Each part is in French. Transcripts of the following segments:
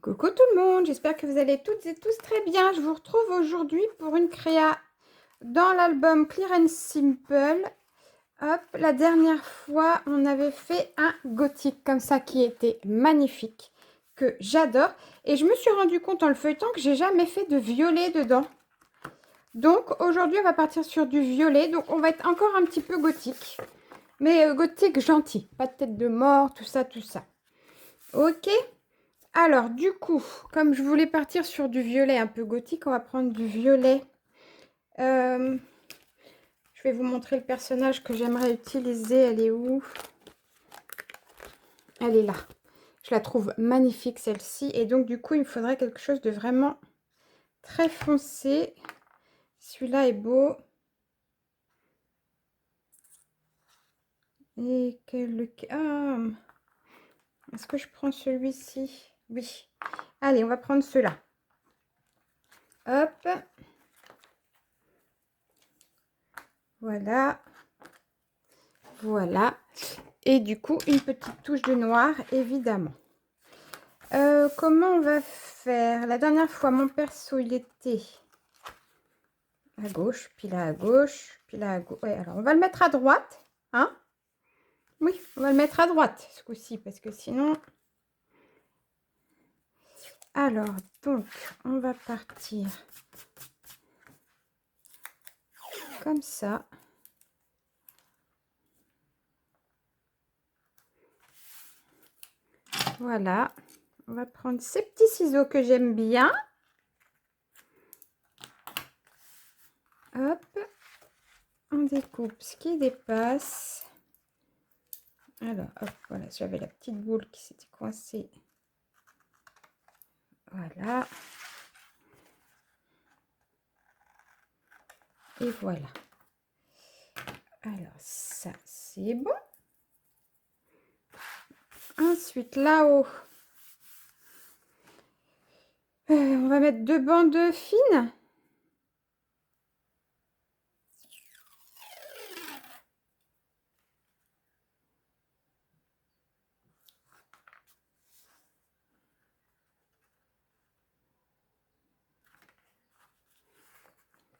Coucou tout le monde, j'espère que vous allez toutes et tous très bien. Je vous retrouve aujourd'hui pour une créa dans l'album Clear and Simple. Hop, la dernière fois, on avait fait un gothique comme ça qui était magnifique, que j'adore. Et je me suis rendu compte en le feuilletant que j'ai jamais fait de violet dedans. Donc aujourd'hui, on va partir sur du violet. Donc on va être encore un petit peu gothique. Mais gothique gentil, pas de tête de mort, tout ça, tout ça. Ok. Alors, du coup, comme je voulais partir sur du violet un peu gothique, on va prendre du violet. Je vais vous montrer le personnage que j'aimerais utiliser. Elle est où? Elle est là. Je la trouve magnifique, celle-ci. Et donc, du coup, il me faudrait quelque chose de vraiment très foncé. Celui-là est beau. Et quel... Ah, est-ce que je prends celui-ci? Oui. Allez, on va prendre ceux-là. Hop. Voilà. Voilà. Et du coup, une petite touche de noir, évidemment. Comment on va faire? La dernière fois, mon perso, il était à gauche, puis là à gauche, puis là à gauche. Ouais, alors, on va le mettre à droite. Hein? Oui, on va le mettre à droite ce coup-ci, parce que sinon... Alors, donc, on va partir comme ça. Voilà. On va prendre ces petits ciseaux que j'aime bien. Hop. On découpe ce qui dépasse. Alors, hop, voilà, j'avais la petite boule qui s'était coincée. Voilà. Et voilà. Alors, ça, c'est bon. Ensuite, là-haut, on va mettre 2 bandes fines.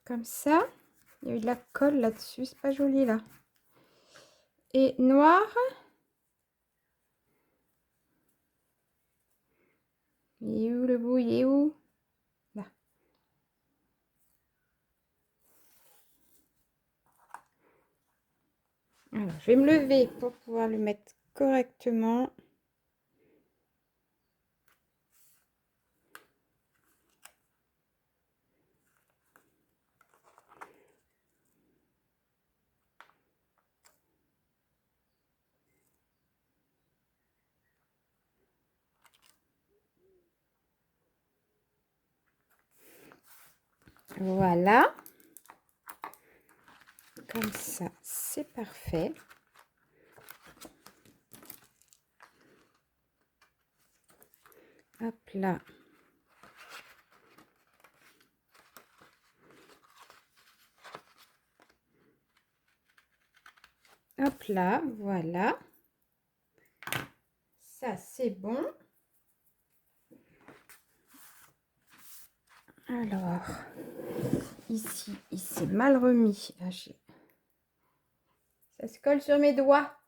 Comme ça. Il y a eu de la colle là-dessus. C'est pas joli, là. Et noir. Il est où le bout? Il est où? Là. Alors, je vais me lever pour pouvoir le mettre correctement. Voilà. Comme ça, c'est parfait. Hop là. Hop là, voilà. Ça, c'est bon. Alors, ici, il s'est mal remis. Ah, ça se colle sur mes doigts.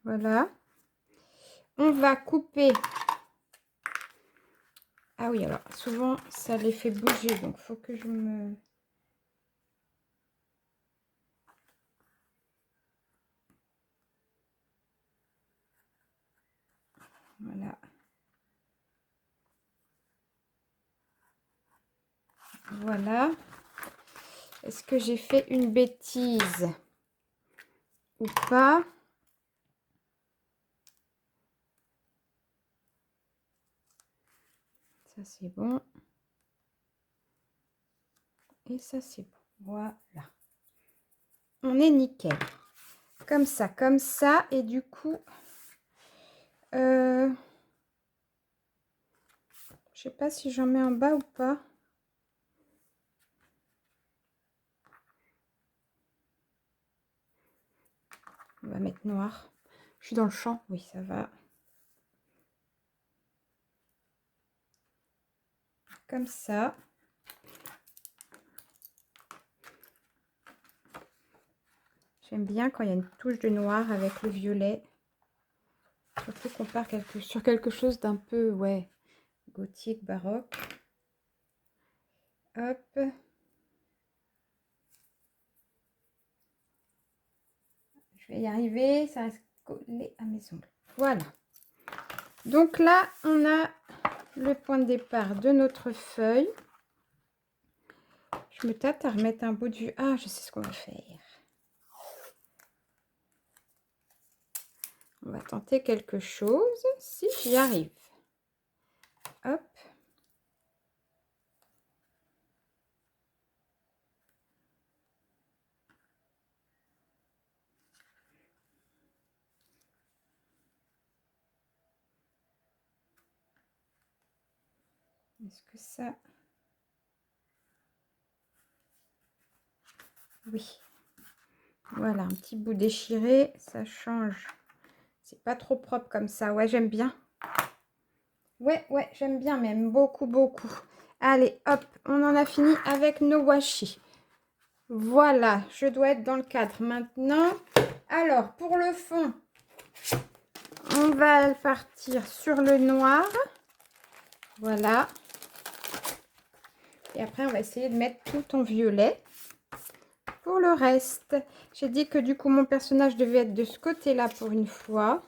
Voilà. On va couper. Ah oui, alors souvent ça les fait bouger, donc il faut que je me... Voilà. Voilà. Est-ce que j'ai fait une bêtise ou pas? Ça c'est bon. Et ça c'est bon. Voilà. On est nickel. comme ça. Et du coup, je sais pas si j'en mets en bas ou pas. On va mettre noir. Je suis dans le champ. Oui, ça va. Comme ça. J'aime bien quand il y a une touche de noir avec le violet. Surtout qu'on part sur quelque chose d'un peu, ouais, gothique, baroque. Hop. Je vais y arriver. Ça reste collé à mes ongles. Voilà. Donc là, on a le point de départ de notre feuille. Je me tâte à remettre un bout de vue. Ah, je sais ce qu'on va faire. On va tenter quelque chose, si j'y arrive. Hop. Est-ce que ça... Oui. Voilà, un petit bout déchiré, ça change. C'est pas trop propre comme ça. Ouais, j'aime bien. Ouais, j'aime bien même. Beaucoup, beaucoup. Allez, hop, on en a fini avec nos washi. Voilà, je dois être dans le cadre maintenant. Alors, pour le fond, on va partir sur le noir. Voilà. Et après, on va essayer de mettre tout en violet. Pour le reste, j'ai dit que du coup, mon personnage devait être de ce côté-là pour une fois.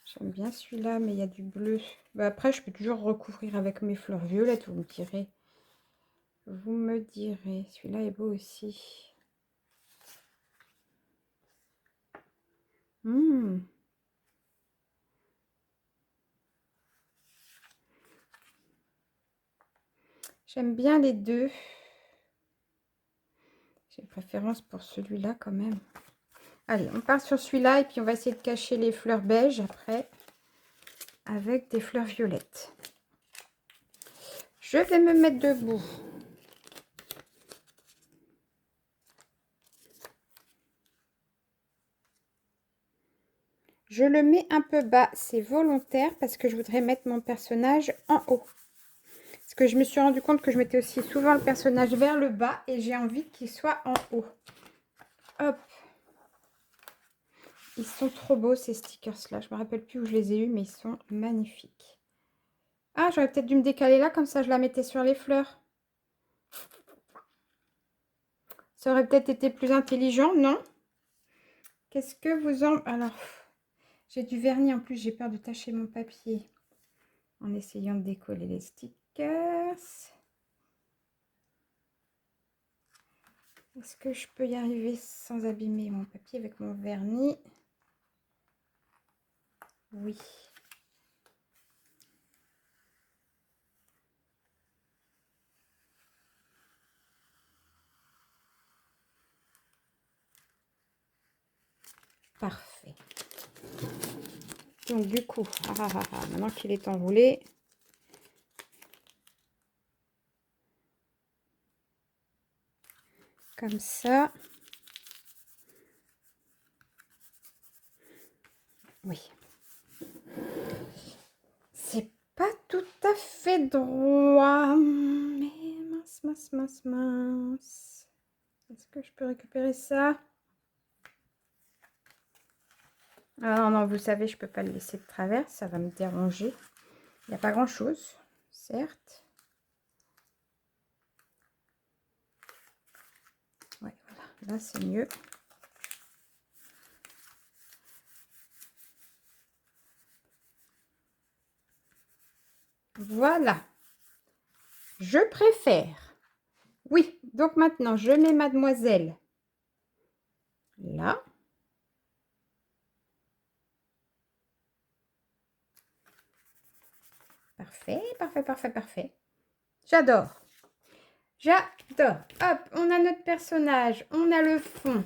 J'aime bien celui-là, mais il y a du bleu. Bah, après, je peux toujours recouvrir avec mes fleurs violettes, vous me direz. Vous me direz. Celui-là est beau aussi. J'aime bien les deux. J'ai une préférence pour celui-là quand même. Allez, on part sur celui-là et puis on va essayer de cacher les fleurs beiges après avec des fleurs violettes. Je vais me mettre debout. Je le mets un peu bas, c'est volontaire parce que je voudrais mettre mon personnage en haut. Parce que je me suis rendu compte que je mettais aussi souvent le personnage vers le bas et j'ai envie qu'il soit en haut. Hop. Ils sont trop beaux ces stickers là. Je me rappelle plus où je les ai eus, mais ils sont magnifiques. Ah, j'aurais peut-être dû me décaler là, comme ça je la mettais sur les fleurs. Ça aurait peut-être été plus intelligent, non? Qu'est-ce que vous en... Alors, j'ai du vernis en plus, j'ai peur de tacher mon papier en essayant de décoller les stickers. Est-ce que je peux y arriver sans abîmer mon papier avec mon vernis? Oui. Parfait. Donc du coup, maintenant qu'il est enroulé, comme ça. Oui. C'est pas tout à fait droit, mais mince. Est-ce que je peux récupérer ça? Ah non, vous savez, je peux pas le laisser de travers, ça va me déranger. Il n'y a pas grand-chose, certes. Ouais, voilà, là c'est mieux. Voilà. Je préfère. Oui, donc maintenant, je mets mademoiselle là. Parfait. J'adore. J'adore. Hop, on a notre personnage, on a le fond.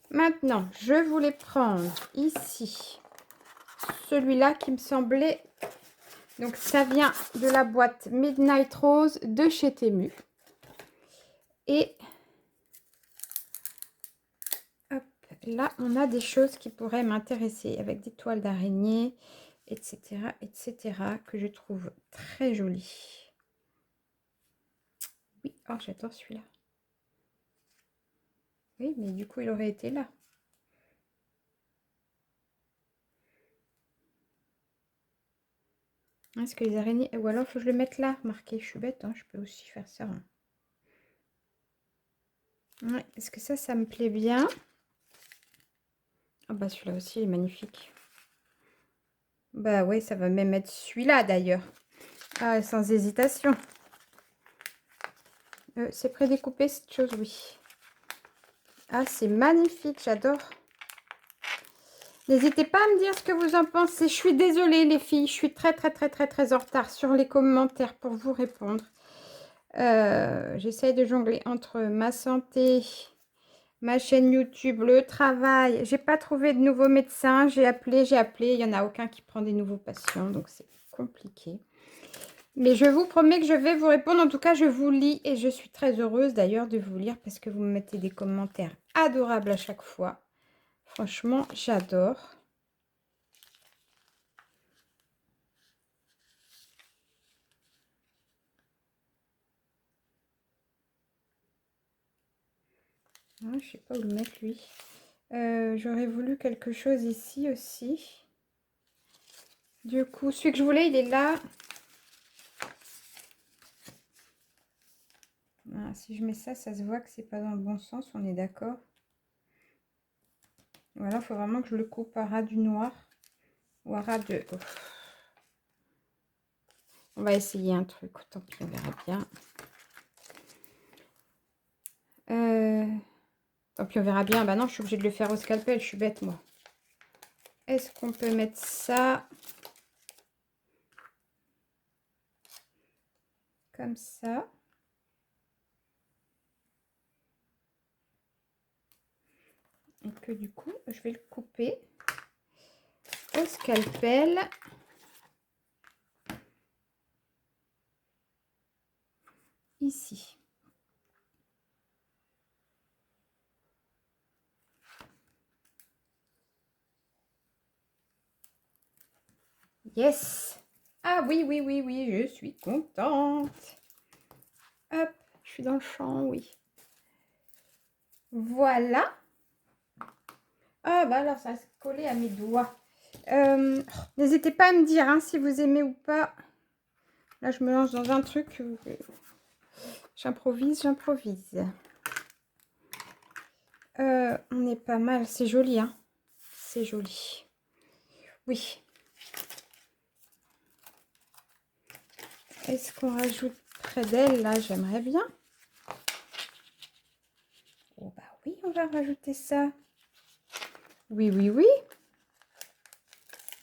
Maintenant, je voulais prendre ici celui-là qui me semblait... Donc, ça vient de la boîte Midnight Rose de chez Temu. Et hop, là, on a des choses qui pourraient m'intéresser avec des toiles d'araignée, etc., etc., que je trouve très jolies. Oui, oh, j'adore celui-là. Oui, mais du coup, il aurait été là. Est-ce que les araignées... Ou alors, il faut que je le mette là, marqué. Je suis bête, hein, je peux aussi faire ça. Hein. Ouais, est-ce que ça me plaît bien? Ah bah celui-là aussi, il est magnifique. Bah ouais, ça va même être celui-là d'ailleurs. Ah, sans hésitation. C'est prédécoupé cette chose, oui. Ah, c'est magnifique, j'adore. N'hésitez pas à me dire ce que vous en pensez. Je suis désolée les filles, je suis très en retard sur les commentaires pour vous répondre. J'essaye de jongler entre ma santé, ma chaîne YouTube, le travail. J'ai pas trouvé de nouveaux médecins. J'ai appelé. Il n'y en a aucun qui prend des nouveaux patients, donc c'est compliqué. Mais je vous promets que je vais vous répondre. En tout cas, je vous lis et je suis très heureuse d'ailleurs de vous lire parce que vous me mettez des commentaires adorables à chaque fois. Franchement, j'adore. Ah, je sais pas où le mettre lui. J'aurais voulu quelque chose ici aussi. Du coup, celui que je voulais, il est là. Ah, si je mets ça, ça se voit que c'est pas dans le bon sens, on est d'accord. Voilà, il faut vraiment que je le coupe à ras du noir. Ou à ras de... Oh. On va essayer un truc, tant pis, on verra bien. Tant pis, on verra bien. Bah non, je suis obligée de le faire au scalpel, je suis bête, moi. Est-ce qu'on peut mettre ça comme ça? Et que du coup, je vais le couper au scalpel. Ici. Yes! Ah oui, oui, oui, oui, je suis contente. Hop, je suis dans le champ, oui. Voilà. Ah bah alors, ça va se coller à mes doigts. N'hésitez pas à me dire hein, si vous aimez ou pas. Là, je me lance dans un truc. J'improvise, j'improvise. On est pas mal. C'est joli, hein. C'est joli. Oui. Est-ce qu'on rajoute près d'elle? Là, j'aimerais bien. Oh bah oui, on va rajouter ça. Oui, oui, oui.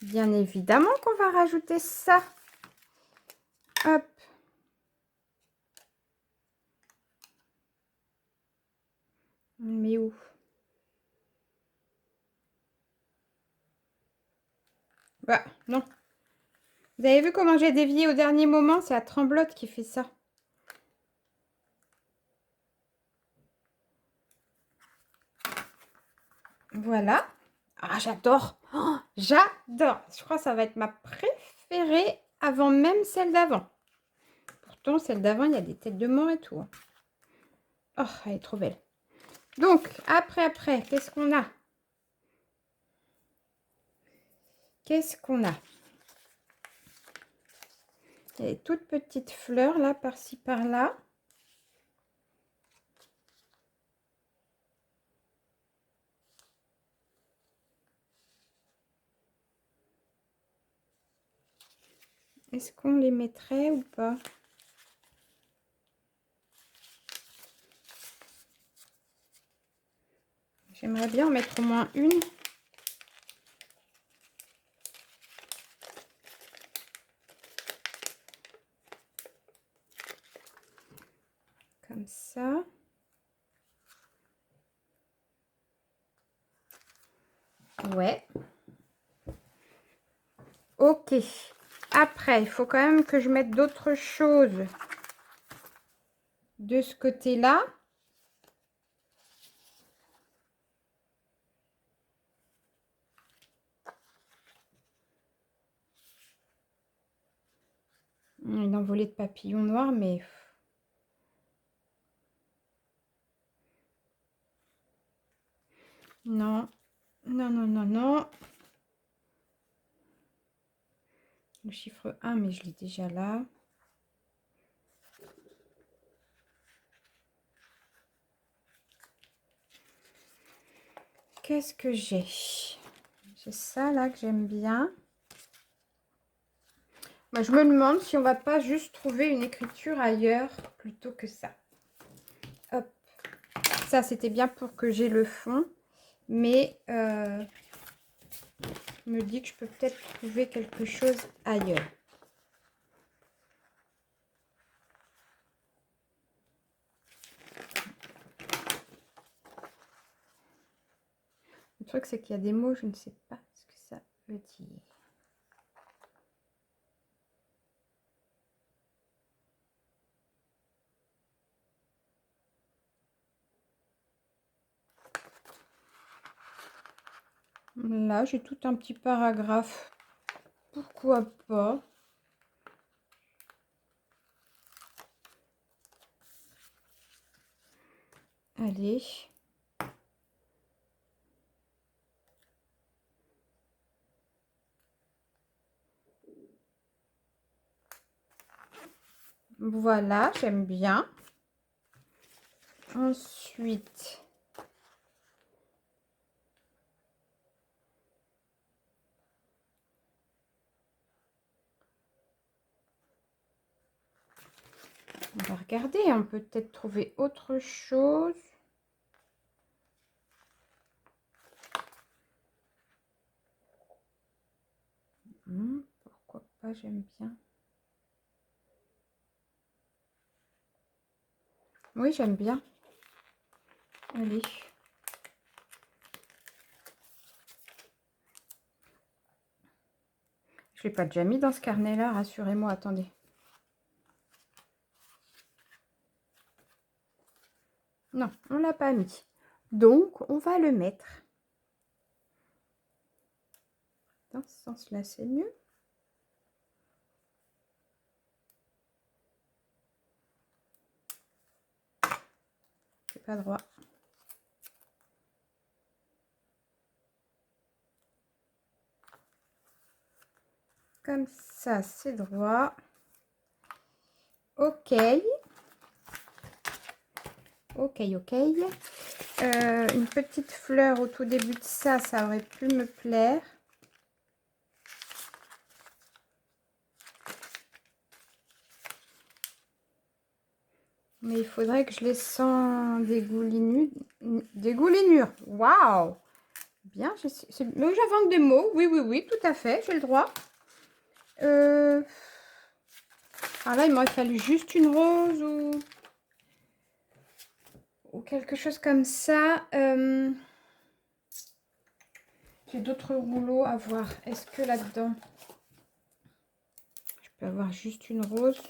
Bien évidemment qu'on va rajouter ça. Hop. On le met où? Bah, non. Vous avez vu comment j'ai dévié au dernier moment? C'est la tremblote qui fait ça. Voilà. Ah, j'adore. Oh, j'adore. Je crois que ça va être ma préférée avant même celle d'avant. Pourtant, celle d'avant, il y a des têtes de mort et tout. Oh, elle est trop belle. Donc, après, qu'est-ce qu'on a? Qu'est-ce qu'on a? Il y a des toutes petites fleurs là, par-ci, par-là. Est-ce qu'on les mettrait ou pas? J'aimerais bien en mettre au moins une. Comme ça. Ouais. Ok. Après, il faut quand même que je mette d'autres choses de ce côté-là. Une envolée de papillons noirs, mais... Non. Non, non, non, non. Le chiffre 1, mais je l'ai déjà là. Qu'est-ce que j'ai? J'ai ça là que j'aime bien. Moi, je me demande si on va pas juste trouver une écriture ailleurs plutôt que ça. Hop. Ça, c'était bien pour que j'ai le fond. Mais je me dis que je peux peut-être trouver quelque chose ailleurs. Le truc, c'est qu'il y a des mots, je ne sais pas ce que ça veut dire. Là, j'ai tout un petit paragraphe. Pourquoi pas? Allez. Voilà, j'aime bien. Ensuite, on va regarder, on peut peut-être trouver autre chose. Pourquoi pas, j'aime bien. Oui, j'aime bien. Allez. Je ne l'ai pas déjà mis dans ce carnet-là, rassurez-moi, attendez. Non, on ne l'a pas mis. Donc, on va le mettre. Dans ce sens-là, c'est mieux. C'est pas droit. Comme ça, c'est droit. Ok. Ok, ok. Une petite fleur au tout début de ça, ça aurait pu me plaire. Mais il faudrait que je les sens dégoulinures. Waouh! Bien, mais j'invente des mots. Oui, oui, oui, tout à fait, j'ai le droit. Alors là, il m'aurait fallu juste une rose ou quelque chose comme ça. J'ai d'autres rouleaux à voir. Est-ce que là-dedans, je peux avoir juste une rose?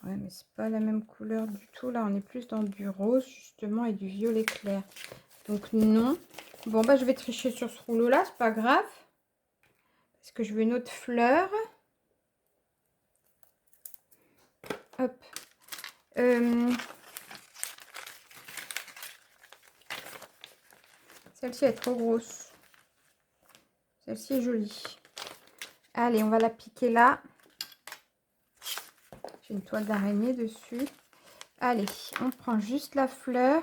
Ouais, mais c'est pas la même couleur du tout. Là, on est plus dans du rose, justement, et du violet clair. Donc, non. Bon, bah, je vais tricher sur ce rouleau-là, c'est pas grave. Parce que je veux une autre fleur. Hop. Celle-ci est trop grosse. Celle-ci est jolie. Allez, on va la piquer là. J'ai une toile d'araignée dessus. Allez, on prend juste la fleur.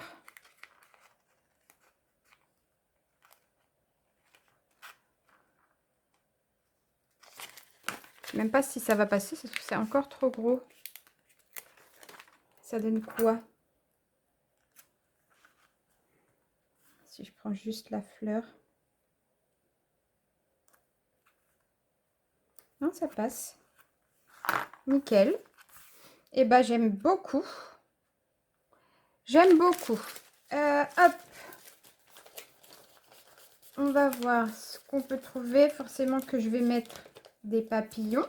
Je sais même pas si ça va passer, parce que c'est encore trop gros. Ça donne quoi? Si je prends juste la fleur. Non, ça passe. Nickel. Et ben, j'aime beaucoup. J'aime beaucoup. Hop. on va voir ce qu'on peut trouver. Forcément que je vais mettre des papillons.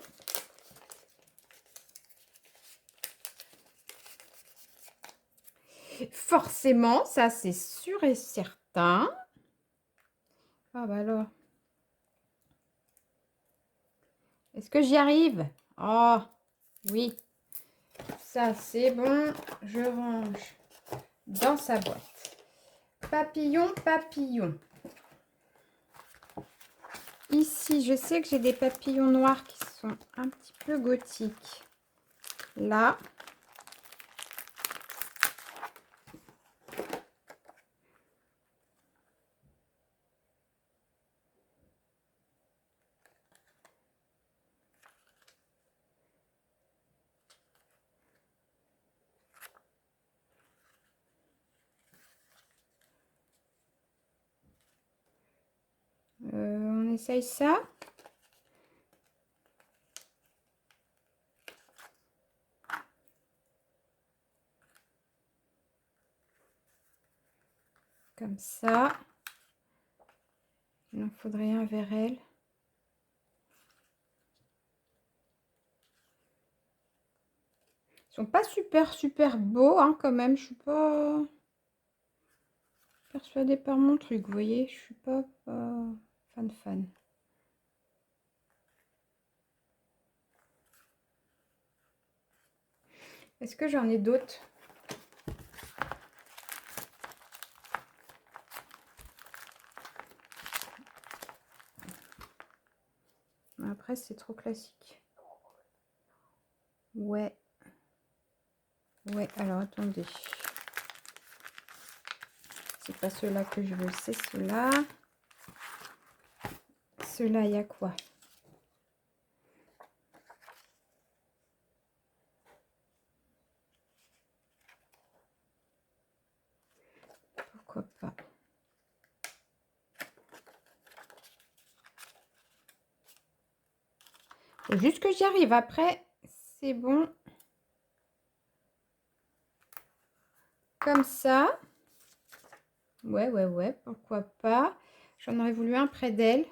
Forcément, ça c'est sûr et certain. Ah bah alors. Est-ce que j'y arrive? Oh, oui. Ça c'est bon. Je range dans sa boîte. Papillon, papillon. Ici, je sais que j'ai des papillons noirs qui sont un petit peu gothiques. Là. On essaye ça. Comme ça. Il en faudrait un vers elle. Ils sont pas super beaux hein, quand même. Je suis pas persuadée par mon truc. Vous voyez, je suis pas fan. Est-ce que j'en ai d'autres? Après, c'est trop classique. Ouais. Ouais, alors attendez. C'est pas ceux-là que je veux, c'est ceux-là. Ceux-là, il y a quoi? Pourquoi pas? Faut juste que j'y arrive. Après, c'est bon. Comme ça. Ouais, pourquoi pas. J'en aurais voulu un près d'elle.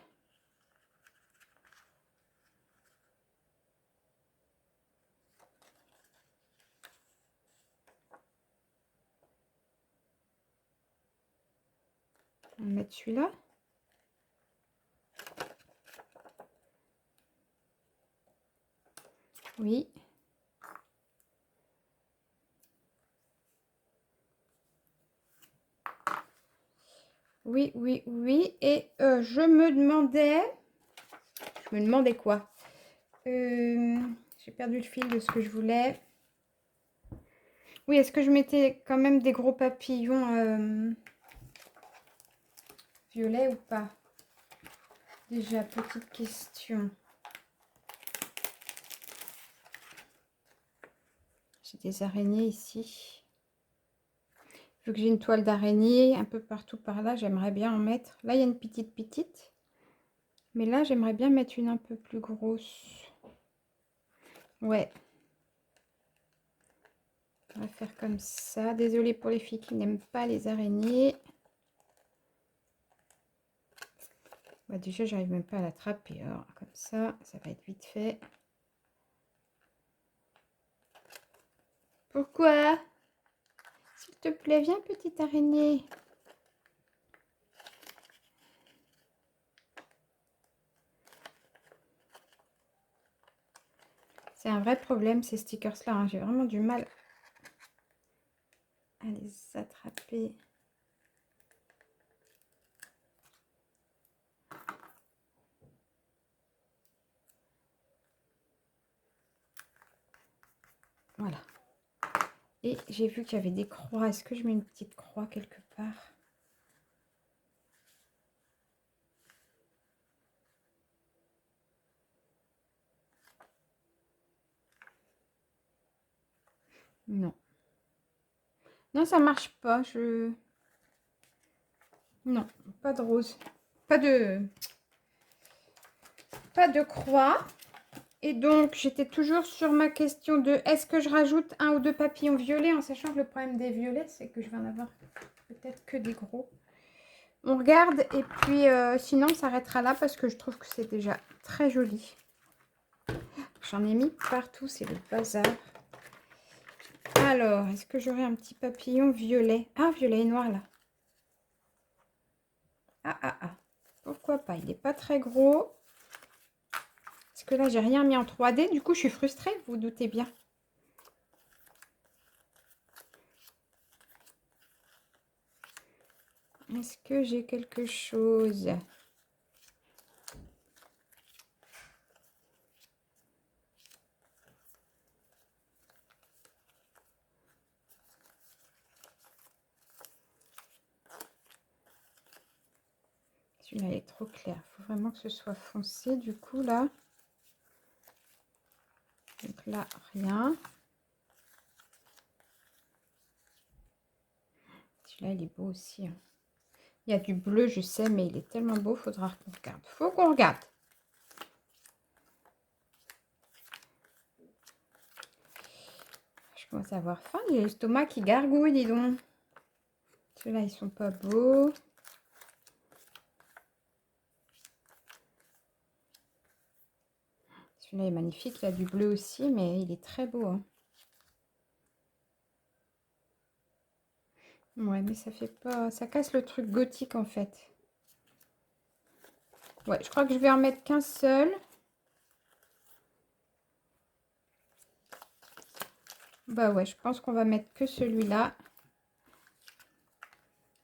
On va mettre celui-là. Oui. Oui. Et je me demandais quoi? J'ai perdu le fil de ce que je voulais. Oui, est-ce que je mettais quand même des gros papillons violets ou pas? Déjà, petite question. J'ai des araignées ici. Vu que j'ai une toile d'araignée un peu partout par là, j'aimerais bien en mettre. Là, il y a une petite. Mais là, j'aimerais bien mettre une un peu plus grosse. Ouais. On va faire comme ça. Désolée pour les filles qui n'aiment pas les araignées. Bah, déjà, j'arrive même pas à l'attraper. Alors, comme ça va être vite fait. Pourquoi? S'il te plaît, viens, petite araignée. C'est un vrai problème, ces stickers-là. Hein. J'ai vraiment du mal à les attraper. Voilà. Et j'ai vu qu'il y avait des croix. Est-ce que je mets une petite croix quelque part? Non. Non, ça marche pas. Non, pas de rose. Pas de croix. Et donc, j'étais toujours sur ma question de est-ce que je rajoute un ou deux papillons violets, en sachant que le problème des violets, c'est que je vais en avoir peut-être que des gros. On regarde et puis sinon on s'arrêtera là parce que je trouve que c'est déjà très joli. J'en ai mis partout, c'est le bazar. Alors, est-ce que j'aurai un petit papillon violet? Ah, violet et noir là. Ah, ah, ah. Pourquoi pas? Il n'est pas très gros. Parce que là, j'ai rien mis en 3D. Du coup, je suis frustrée, vous vous doutez bien. Est-ce que j'ai quelque chose? Celui-là, il est trop clair. Il faut vraiment que ce soit foncé. Du coup, là. Donc là, rien. Celui-là, il est beau aussi. Hein. Il y a du bleu, je sais, mais il est tellement beau. Faudra qu'on regarde. Faut qu'on regarde. Je commence à avoir faim. Il y a l'estomac qui gargouille, dis donc. Ceux-là, ils sont pas beaux. Celui-là est magnifique. Il y a du bleu aussi, mais il est très beau. Hein. Ouais, mais ça fait pas... Ça casse le truc gothique, en fait. Ouais, je crois que je vais en mettre qu'un seul. Bah ouais, je pense qu'on va mettre que celui-là.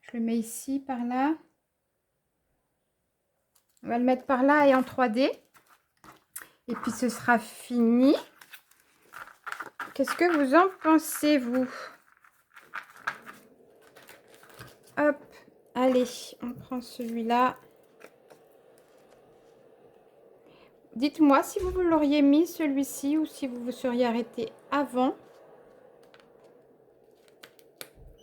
Je le mets ici, par là. On va le mettre par là et en 3D. Et puis ce sera fini. Qu'est-ce que vous en pensez, vous? Hop, allez, on prend celui-là. Dites-moi si vous l'auriez mis celui-ci ou si vous vous seriez arrêté avant.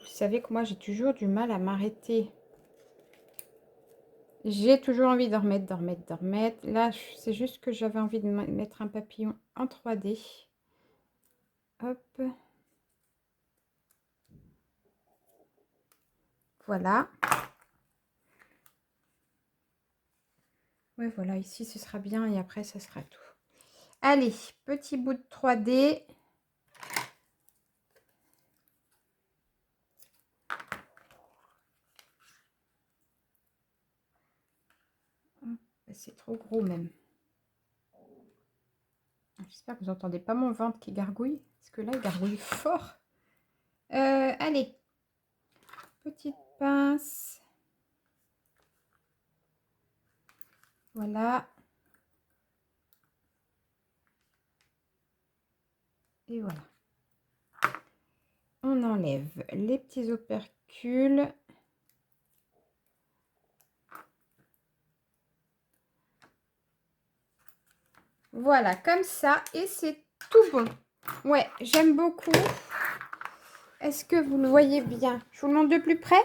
Vous savez que moi, j'ai toujours du mal à m'arrêter. J'ai toujours envie de remettre, de remettre, de remettre. Là, c'est juste que j'avais envie de mettre un papillon en 3D. Hop. Voilà. Ouais, voilà, ici, ce sera bien et après, ça sera tout. Allez, petit bout de 3D. C'est trop gros même. J'espère que vous n'entendez pas mon ventre qui gargouille. Parce que là, il gargouille fort. Allez. Petite pince. Voilà. Et voilà. On enlève les petits opercules. Voilà, comme ça. Et c'est tout bon. Ouais, j'aime beaucoup. Est-ce que vous le voyez bien? Je vous le montre de plus près?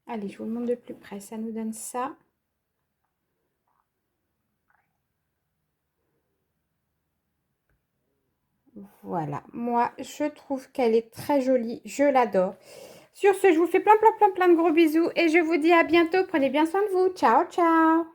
Allez, je vous le montre de plus près. Ça nous donne ça. Voilà. Moi, je trouve qu'elle est très jolie. Je l'adore. Sur ce, je vous fais plein de gros bisous. Et je vous dis à bientôt. Prenez bien soin de vous. Ciao, ciao.